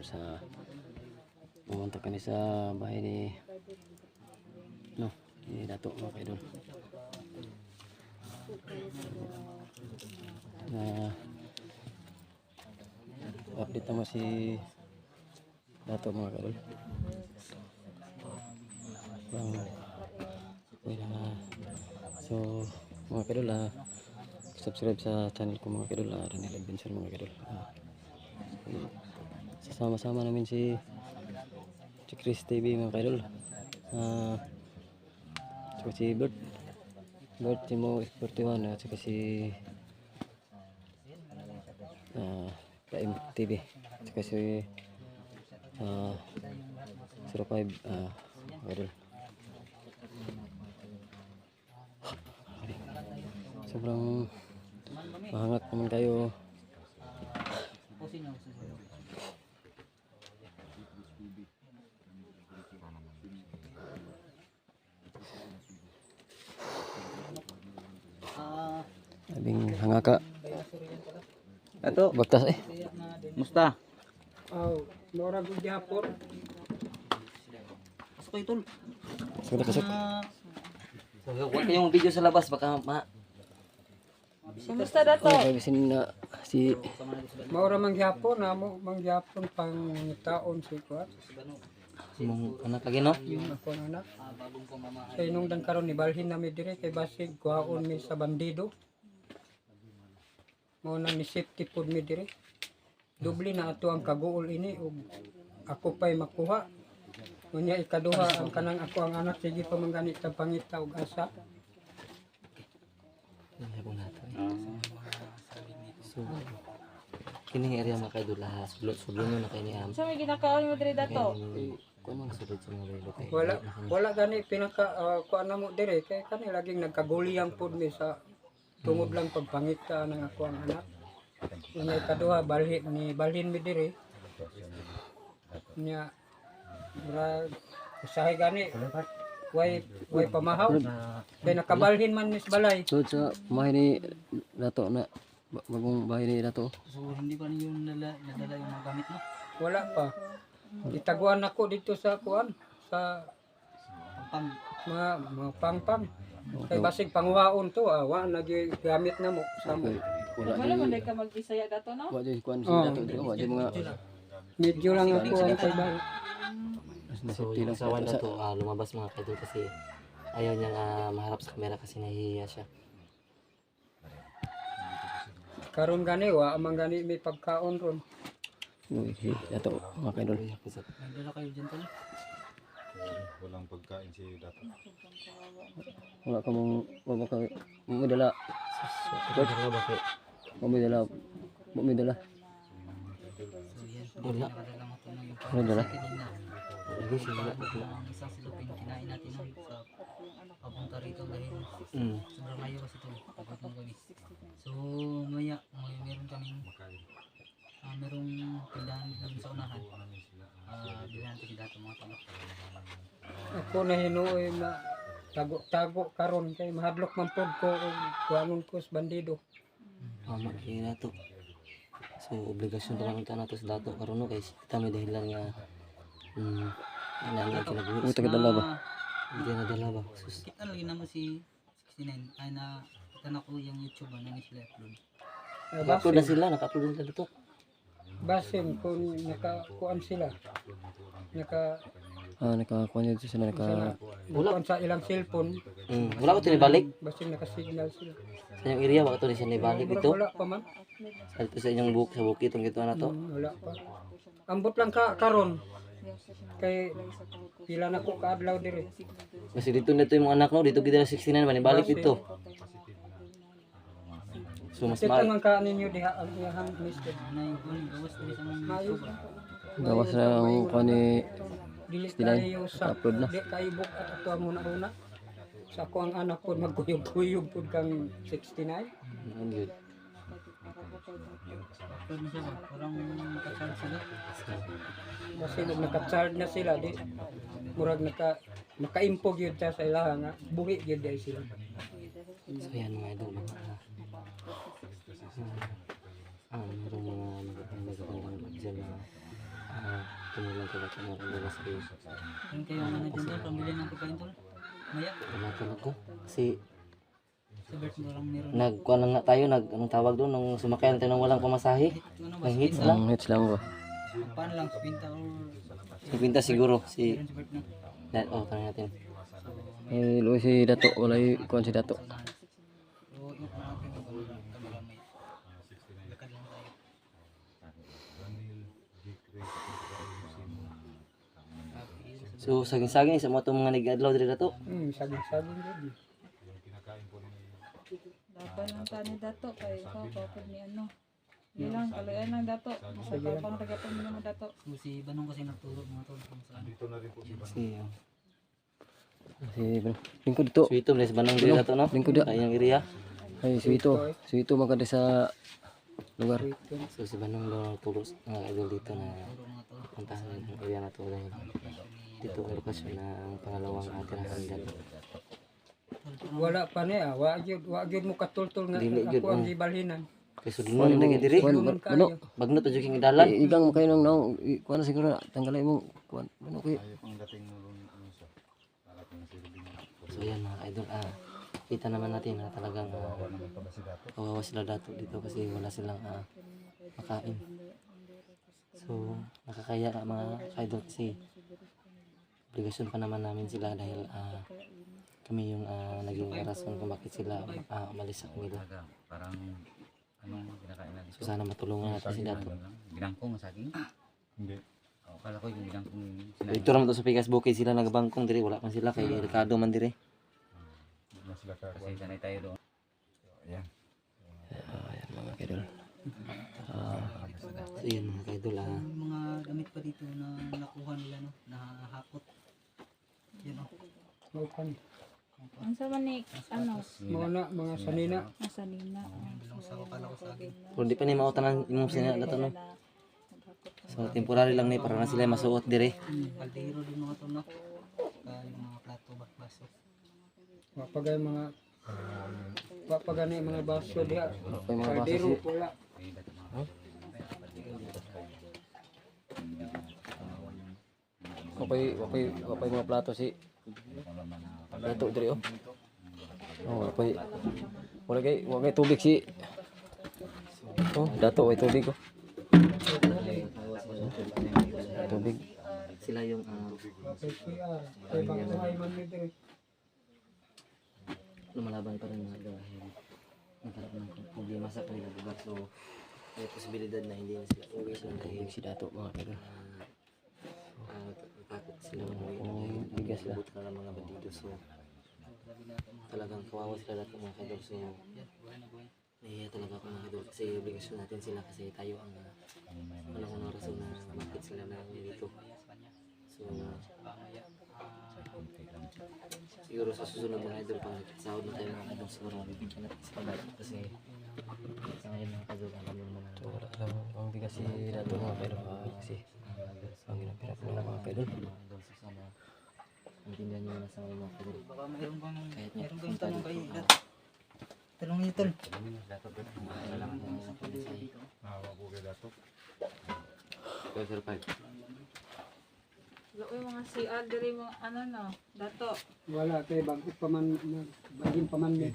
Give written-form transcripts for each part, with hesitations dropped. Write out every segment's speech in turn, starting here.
idol sa pumunta kami sa bahay ni ni Dato mga idol. Na update naman si Dato mga idol. So mga idol, subscribe sa channel ko mga idol, Ranel Adventure mga idol. Sasama-sama namin si Chris TV mga idol. Saka si Bert Timo 41 at saka si Prime TV at saka si 05 idol. Sobrang mahangat naman kayo. Abing hangaka. Ato, Bagtas musta? Murag gyapon. Pasok kayo tol. Sudah kasok. So, huwag kayong video sa labas baka Kumusta dato? Bisin na si Maura mangyapon mo mangyapon pang taon si kuat. mong anak lagi no? Yung ako anak. Sa inong dan karon ni balhin nami dire kay basig kuhaon mi sa bandido. Mao nang ni safety pod mi dire. Doble na ato ang kaguol ini ug ako pay makuha. Unya ikaduha ang kanang ako ang anak sige pa mangganit sa pangita ug asa. So, kining area mga kaidol sulod na kayo ni Am. Sa may ginakaon mo diri dato? Kung mga sulod sa mga relo kayo. Wala gani pinaka kuan na mo dire kay kani laging nagkaguliyang pod mi sa tungod lang pagpangita ng ako ang anak. Unya ikaduha balhin mi dire. Unya usahay gani way pamahaw kay nakabalhin man mis balay. so sa bahay ni Dato na bagong bahay ni Dato. So, hindi pa niyo nadala yung mga gamit mo? Wala pa. Itaguan ako dito sa kuan sa mga pangpang. Kay basig pangwaon to wa nagigamit na mo sa mo. Wala man ka mag-Bisaya dato no? Wa di kuan si Oh. Dato dito, wa di mga Medyo lang ako ang kay bahay. So, yung asawa na to lumabas mga kaidol kasi ayaw niyang maharap sa camera kasi nahihiya siya. Karon gani wa man gani may pagkaon ron. si Dato mga idol. Nadala kayo dyan tol? Walang pagkain si Dato. Wala ka mong mo dala. Mo dala. Wala. Ano dala? Lagi sila. Isang silupin kinain natin sa papunta rito dahil sobrang layo kasi ito pagod ng gabi. So maya meron kaming merong tindahan dun sa unahan. Bilhan natin si Dato mga tama. Ako na hinuoy na tago karon kay mahadlok man pod ko og kuanon ko sa bandido. Mama kaya na to. So obligasyon pa naman na to sa Dato karon no kay kita may dahilan nga nangyayon kinabuhi. Mo taga dala ba? Hindi na dala ba? Sus. Kita lagi naman si 69 ay na kita na ko yung YouTube na ni sila upload. Naka-upload na sila, naka-upload na sila dito. Basin kung nakakuan sila. Nakakuha niya sila Kuan sa ilang cellphone, Wala ko tinibalik. basin nakasignal sila. Sa inyong area, baka ito rin siya nibalik dito. Wala pa man. Sa inyong book, sa bukit, itong gito na to. Wala pa. Ambot lang karon. Kay pila na ko kaadlaw dire. Kasi dito na ito yung mga anak no, dito kita na 69, manibalik dito. So mas Kita man ka ninyo diha ang iyang mister. Na yung gawas dili sa mga YouTube. gawas na ang kuha ni Dili 69, tayo sa upload na. di kaibok at ato ang una. Sa ko ang anak ko magkuyog-kuyog pud kang 69. Ang good. Upload na sila. Parang makacharge sila. Kasi nung naka-charge na sila di murag maka-impog yun siya sa ilaha nga buhi yun dahil sila. So yan mga idol, mga merong mga magagandang vlog dyan na Tumulang ko ba't mga idol kasi Meron kayong ano dyan tol, pambili ng pagkain tol. Maya, wala talaga. Kasi sa Bert mo lang meron. nagkuha lang nga tayo, anong tawag doon, nung sumakay natin ng walang pamasahe. Ano ba, Ng hits lang. Ang hits lang ba? paano lang, spinta or Si Pinta siguro, si... meron si Bert na. tanong natin. Eh, luwi si Dato. Wala yung kuhan si Dato. So, yung natin yung kamera may lakad lang tayo. So, saging-saging sa mga itong mga nag-adlaw dito na to. Saging-saging din. Dapat lang tani dato kay ikaw kapag ni ano. Bilang kalayan lang dato. Sa pang tagapon mo naman dato. So, si Banong kasi nagturo mga tol kung saan. Kasi, Si lingkod dito. suwito, may banang dito na to, no? Lingkod dito. Kayang area. Ay, suito. Suito maganda sa lugar. So, si Banong daw nagturo ng idol dito na puntahan yung area na to dahil dito ang lokasyon na ang pangalawang atirahan dyan. Wala pa niya. Wa gyud mo katultol nga Dili gyud, ako ang oh. gibalhinan. Kaya so, mo yung nag-idiri. Tulungan Ano? kayo. Bagnot at yung dalan. Igang mo kayo nang naong. Kuha na siguro na. Tanggalay mo. Kuha. Ano kayo? Ang dating mo ron ano siya. Alat ng silbing. So, yan mga idol. Kita naman natin na talagang Naman pa ba si Dato? kawawa sila dato dito kasi wala silang makain. So, nakakaya ka mga idol kasi obligasyon pa naman namin sila dahil kami yung naging rason kung bakit sila umalis sa kanila. Parang anong kinakain natin? So, sana matulungan natin si Dato. Binangkong saging? Hindi. O, kala ko yung binangkong So, ito naman to sa Pikas Bukid sila nagbangkong diri. Wala man sila kay Ricardo man diri. Hindi na sila Kasi kakuha. sanay tayo doon. Ayan. Ayan mga kaidol. So, yun mga kaidol. Yung mga damit pa dito na nakuha nila no, na hakot. Yan o. Mao pa ni. Ang sa manik ano Mga sanina. nasa nina. Bilong sa kala ko saging. Pero di pa ni mautanan yung sina Dato no. So, temporary lang ni para na sila masuot diri. Kaldero din mga tol no. Yung mga plato, baso. Wa pa gay mga mga baso diha. Okay mga baso Kaldero si. wala. Wapay mga plato si. Dato diri oh. Oh, wala kay tubig si. Oh, Dato way tubig oh. Tubig. Sila yung Kay pangbuhay man ni dire. lumalaban pa rin mga idol dahil nagkaroon ng problema sa kanilang lugar. So, may posibilidad na hindi na sila uwi sa dahil Si Dato mga kaidol. natakot sila umuwi. Oh, bigas na. Buta na lang mga bandido. So, talagang kawawa sila Dato mga kaidol. So, nahiya talaga ako mga kaidol kasi obligasyon natin sila kasi tayo ang walang rason na bakit sila na dito. So, siguro sa susunod mga idol pang sahod na tayo mga idol siguro mabibigyan natin sila Dato kasi sa ngayon mga idol alam mo naman na Wala alam ang bigas si Dato mga kaidol. Kasi ang ginapirap nila mga kaidol. mga idol so sana maintindihan nyo na sa ngayon mga idol. Baka mayroon kang Kahit kayong tanong kay Dat. Tanong niyo tol. kailangan nyo na po sa Nahawa ko kay Dato. Sir Pag. Uy mga si diri mo ano no dato. Wala kay bago pa man bagin pa man ni.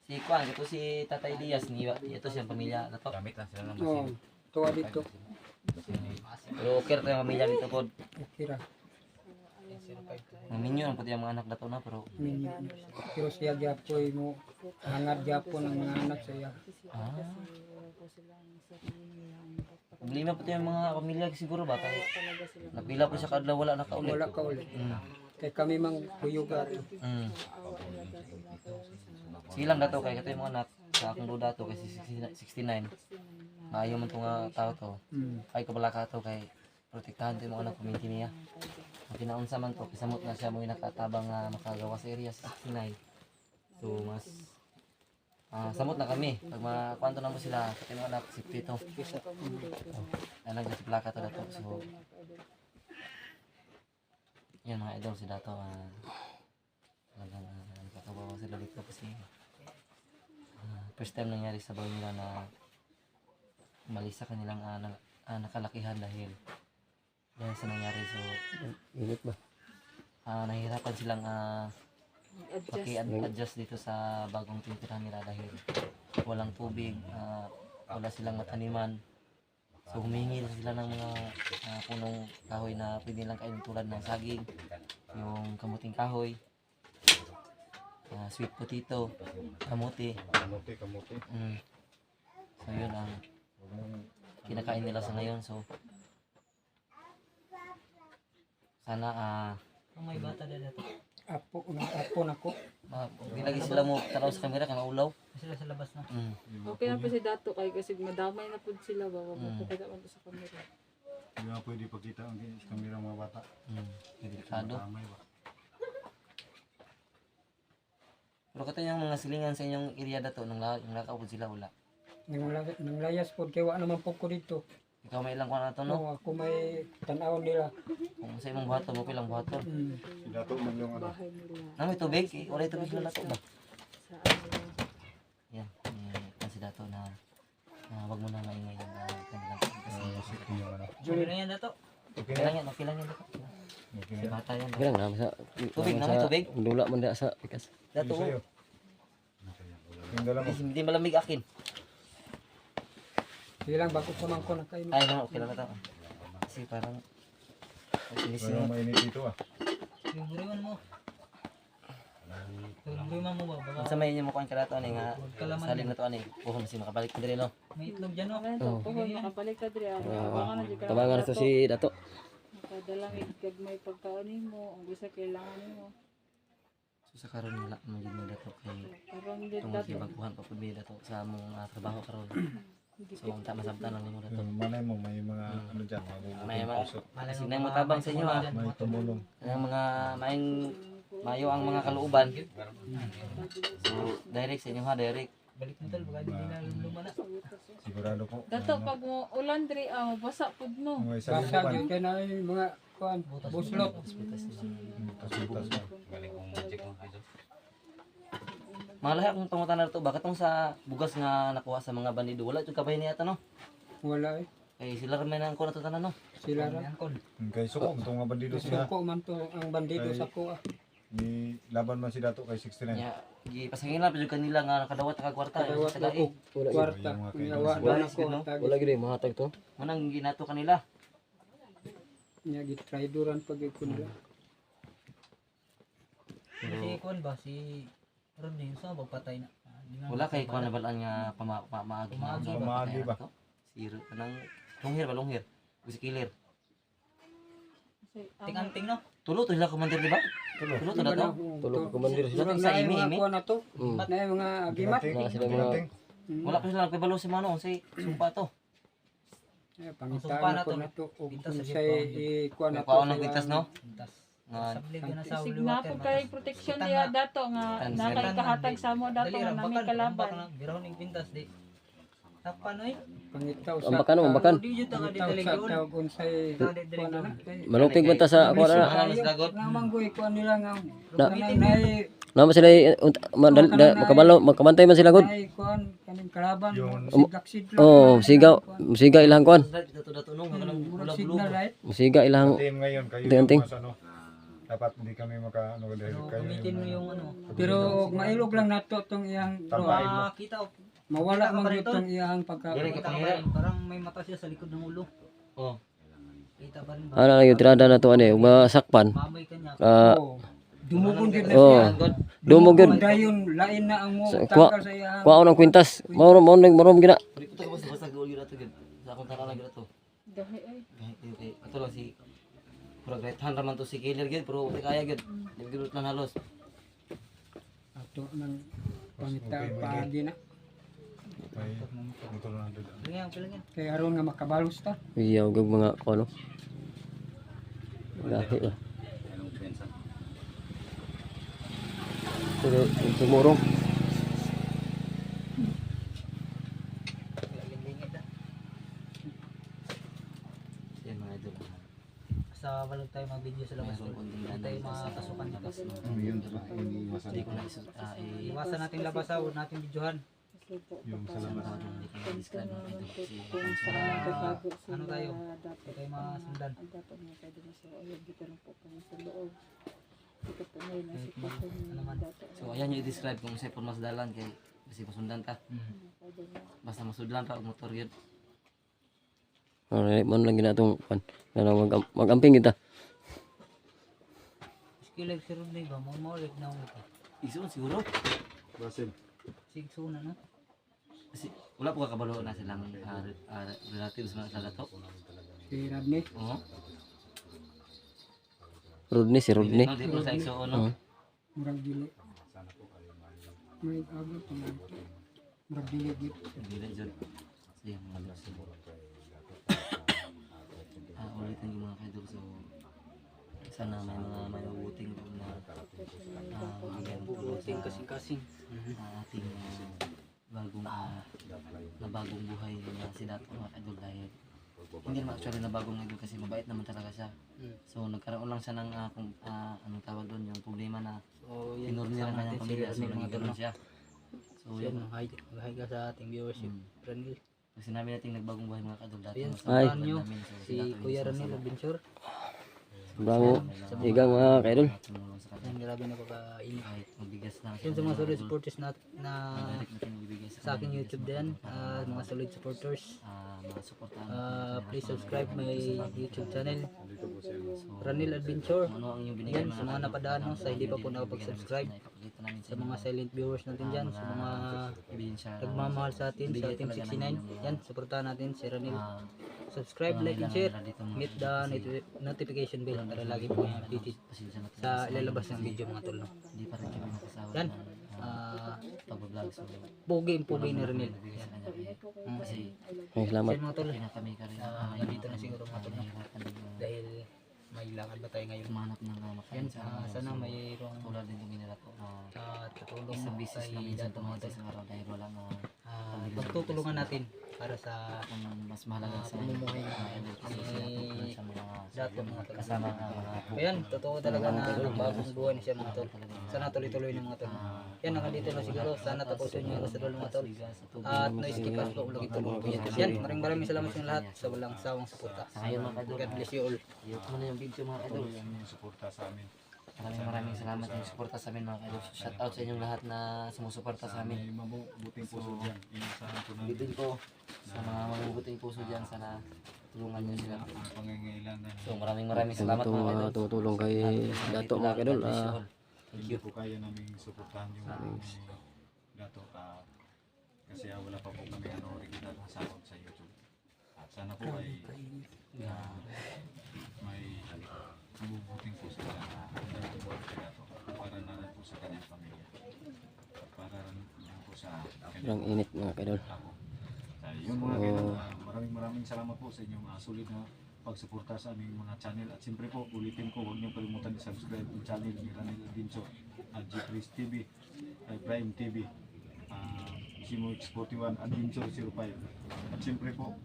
Si Kwan, ito si Tatay Diaz, ito siyang pamilya na to. Gamit lang sila ng Oh, tuwa dito. Pero okay ito yung pamilya dito po. Kira. Ang minyo, ang pati ang mga anak na to na, pero Minyo. Pero siya gyapoy mo hangad gyapon ang mga anak siya. problema pati yung mga pamilya siguro ba? Kaya napila po siya kadlaw wala nakaulit. Wala ka ulit. Kay kami mang kuyuga. Mm. Sige lang dato kay kato yung mga anak sa akong duda to kasi 69. Maayo man to nga tao to. Ay ko bala ka to kay protektahan to yung mga anak community niya. Ang kinaunsa man to kasamot na siya mo nakatabang nga makagawa sa area 69. So mas samot na kami. Pag makakwanto na mo sila, pati mga anak, safety to. Alam niya si plaka to dato. So, yan mga idol si dato. Talagang nakakabawa sila dito kasi first time nangyari sa bahay nila na umalis sa kanilang nakalakihan dahil sa nangyari. So Init ba? nahihirapan silang Adjust. adjust dito sa bagong tintirahan nila dahil walang tubig, wala silang mataniman. So humingi sila ng mga punong kahoy na pwede lang kainin tulad ng saging, yung kamuting kahoy, sweet potato, kamuti. Kamuti. So yun ang kinakain nila sa ngayon. So sana Kung may bata na dato. Apo na ko. lagi sila mo tanaw sa kamera kay maulaw. Sila sa labas na. Okay na po si Dato kay kasi madamay na po sila ba magpakita man po sa camera. Hindi nga pwede pagkita ang kamera mga bata. Delikado. Tamay ba? Pero kato yung mga silingan sa inyong area dato nang nakakaupod sila wala. Nang layas po kay wa naman po ko dito. Ikaw may ilang kuha na to no? No, ako may tan-aw nila. Kung sa imong buhaton mo pilang buhaton. Si Dato man yung ano. Bahay nila Na may tubig, wala tubig na nato ba? sa ano. Yan, si dato na wag mo na maingay yung kanilang kasi Yung ano. Sabi na yan dato. Okay okay na. lang yan, okay lang yan dato. Okay Si na. bata yan. Kailang na sa Tubig na, may tubig. Dula man da sa pikas. Dato, Yung sa'yo. Yung dala mo. hindi malamig akin. Sige lang bago pa man ko nakain. Ay, no, okay lang na to. Kasi parang sinising Parang mainit dito ah. Yung buriman mo. Yung buriman mo ba? Baka sa may inyo mo kuan kada to ani nga kalaman saling na to ani. Puhon si makabalik ko diri no. may itlog dyan no. Ano to, puhon makabalik ka diri. Abangan na di ka. Tabangan na to si Dato. Makadalang kag may pagkaon nimo, ang bisa kailangan nimo. So sa karon wala man gid mo dato kay Karon di tungod Dato. kay bagkuhan pa pud mi dato sa among trabaho karon. So ang tama sabtan lang nimo dato. Yung manay mo may mga ano dyan. May mga puso. kasi nang matabang sa inyo ha. May tumulong. Ang mga maing mayo ang mga kalooban. So direct sa inyo ha, direct. Balik mo tol. Baka di na lumana. Sigurado po. Dato pag mo ulan diri basa pud no. Mga isa Basa libukan. gyud kay na yung mga kuan buslot. Tas-tas na. Mga lahi akong pangutan na to, bakit tong sa bugas nga nakuha sa mga bandido, wala ito kabahin niya no? Wala eh. Kay sila rin may nang kuna to tanan no? Sila ra. Angkol. Kay Suko, itong mga bandido sila. Suko man to ang bandido sa kuha. Ni laban man si Dato kay 69. Nya, gipasangin lang pud kanila nga nakadawat ka kwarta, Kadawat sa na dai. ko kwarta. Yung mga Ngawa Wala na siguro, no? ko tagi. Wala gid mahatag to. Manang ginato kanila. Nya gitraidoran pag ko nila. Si Kuan ba? Si Rodney. Saan ba patay na? Di nga Wala kay kuan na balaan nga pamaagi. Pamaagi ba? Siro kanang lunghir ba lunghir? Usi kilir. Ting-anting no? Tulo to sila commander di ba? Tulo to dato. Tulog ko mandir sila. Murag Sa na imi, mga imi? kuha na to. Mm. Na yung mga agimat. Na sila mga Ginanting. Wala pa sila nagpabalo si Mano si sumpa to. Pangitaan na ko na to. O Pintas sa kung sa'y kuha na to. Kuha ng ligtas no? Pintas. Nga Sablig na sa uli Signa water. po kay protection niya Dato nga Ang nakay kahatag sa mo Dato Dali nga ra nami bakal. kalaban. Biraw ning pintas di. Takpan oy. Pangitaw Ang bakan, ang bakan. Di jud ta nga di Pangitaw dali sa doon. tawag unsay Ta di dali kuha na doon. na. Malupig man ta sa ako na. Mahal mas dagot. Namanggoy kuha nila nga. Na- Nay Nama sila magkamantay man sila gud. nay kuan kaning kalaban. Yung- Sigaksid lang. Oh, musiga ilang kuan. Dato nung kanang Murag bulab-bulab. signal right. Musiga ilang Team ngayon kayo Anting. yung mas ano. Dapat hindi kami maka ano dahil So, kayo gamitin mo yung yung ano. Pero mailog lang nato tong iyang Tambay. bro. Kita Mawala man Kita ka gyud pa tong iyang pagka. Dili ka pangira. parang may mata siya sa likod ng ulo. Oh. Kita pa rin ba? ana lang yung tirada na to ani masakpan. Mamoy kanya. Oh. Dumugon gyud na Oh. siya. Dumog gyud. Dayon lain na ang mo Sa- takal sa iyang. Kuha ng kwintas. Mao gina. Pwede ko to basta gawin gyud ato gyud. Sa akong tanan lang gyud ato. Dahi ay. Okay, ato lang si pura right hand raman to si killer gyud pero wala kaya gyud. Di gyud lang halos. Ato nang pangita paagi na. may motor na doon. Kaya pala yan. Kay aron nga makabalos ta. Iyaw gag mga ano. Gahi lah. Tumurong. Lingit na. Yan mga idol. Sa balag tayo mag-video sa labas. Mayroon kunding Hindi tayo makakasukan dito. Yun diba? Hindi Hindi masali. ko na Iwasan natin labas ha. Huwag natin videohan. Yung salamat. Hindi ko na-describe mga idol kasi Kung saan nagkakago sila, Ano tayo? dapat Hindi kayo masundan. ang dapat mga kaidol na sa ayun, dito lang po kami sa loob. Dito po ngayon ang sitwasyon ni Dato. So ayan yung i-describe kung sa mas dalan kay kasi masundan ta. Kaidol na. Basta masudlan ra og motor yun. Alright, man lang ginatong pan. Mag-amping kita. Skill si Rodney ba? Maulit na ako ito. Isun siguro. Basil. Sigsuna no? Kasi wala po kakabalo na silang relatives mga sa Dato. Si Radney. Oo. Rodney, si Rodney. No, di po sa igsoon no. Murag dili. May abot na. Murag dili gid. Dili jud. Kasi yung mga losi. Ulitin yung mga kaidol. So sana may mga mabuting na Buting kasing-kasing. ating bagong buhay na si Dato mga kaidol dahil hindi naman actually na bagong idol kasi mabait naman talaga siya. So nagkaroon lang siya ng anong tawag doon, yung problema na So yan, tinurni lang kanyang pamilya, so mga naging tol. ganun siya. So So yan, yun, hi ka sa ating viewership. Ranil. pag sinabi natin nagbagong buhay mga kaidol Dato. Ayan, sa Ay. samahan nyo namin, so si Dato Kuya yung Ranil Adventure. Sobrang igang mga kaidol. tumulong sa kanya. Yan, grabe na pagkainit. Kahit magbigas lang Yan sa mga solid supporters na direct natin magbibigay sa aking YouTube din, mga solid supporters. mga suportahan. Please subscribe my YouTube channel, Dito po siya. Ranil Adventure. Ano ang yung binigay Yan, sa mga napadaan no, sa hindi pa po nakapag-subscribe, ipapakita namin sa mga silent viewers natin dyan, sa mga ebidensya nagmamahal sa atin, sa Team 69. Yan, supportahan natin si Ranil. Subscribe, like, and share. Hit the notification bell para lagi po yung updated sa ilalabas ng video mga tol. No? Hindi pa rin kami nakasawa Yan, pag-vlog. So, pogi ni Ranil. nabigay sa kanya kasi Ay, salamat. Yan mga tol, kaya kami ka rin nandito na siguro mga tol. No? nahihirapan din Dahil may lakad ba tayo ngayon. kumanap ng makain Yan, sa araw. sana So, mayroong tulad din yung ginala ko katulong isang business kay lang minsan Dato mga tumatay tol. sa araw dahil walang Pagtutulungan natin para sa ang mas mahalaga sa pamumuhay kasi sila tungkol sa mga Dato mga tol. kasama ang mga Ayan, totoo talaga na bagong buhay na siya mga tol. Sana tuloy-tuloy ng mga tol. Yan, nakandito na siguro. Sana tapusin niyo yung kasadol mga tol. At no-skipan po ulit tulong po yan. Yan, maraming salamat sa lahat sa walang sawang suporta. sa ngayon mga kadol. God bless you all. Iyot mo na yung video mga kadol. Yan yung suporta sa amin. Maraming salamat yung suporta sa amin mga kadol. Shout out sa inyong lahat na sumusuporta sa May amin. mabuting puso dyan. Inasahan ko namin Bitin ko sa mga mabubuting puso dyan, sana tulungan niyo sila. ang pangangailangan. So maraming salamat mga kadol. Tumutulong kay Dato mga kaidol. God bless you all. Thank Hindi you. po kaya namin suportahan yung Dato kasi wala pa po kami regular na sahod sa YouTube. At sana po ay may mabubuting po sila na hanggang tumuwag kay Dato para na rin po sa kanyang pamilya. At para rin po sa Sobrang kanyang init mga kaidol. ako. Yung mga ganun, maraming salamat po sa inyong solid na pagsuporta sa aming mga channel. At siyempre po, ulitin ko, huwag niyo kalimutan i-subscribe yung channel ni Ranil Adventure at G-Chris TV, Prime TV, Simux 41 Adventure 05. At siyempre po,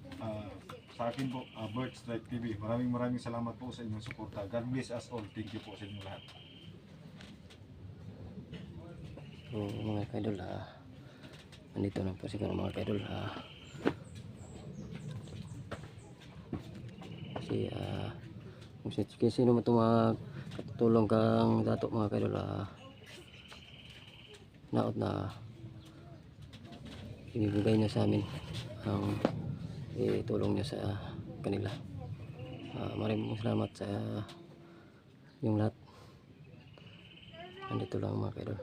sa akin po, Bird Strike TV. Maraming salamat po sa inyong suporta. God bless us all. Thank you po sa inyong lahat. So mga kaidol, nandito na po siguro mga kaidol. Kasi sino man makatulong kang Dato mga kaidol, naot na ibibigay niya sa amin ang itulong niya sa kanila. Maraming salamat sa yung lahat. Andito lang mga kaidol.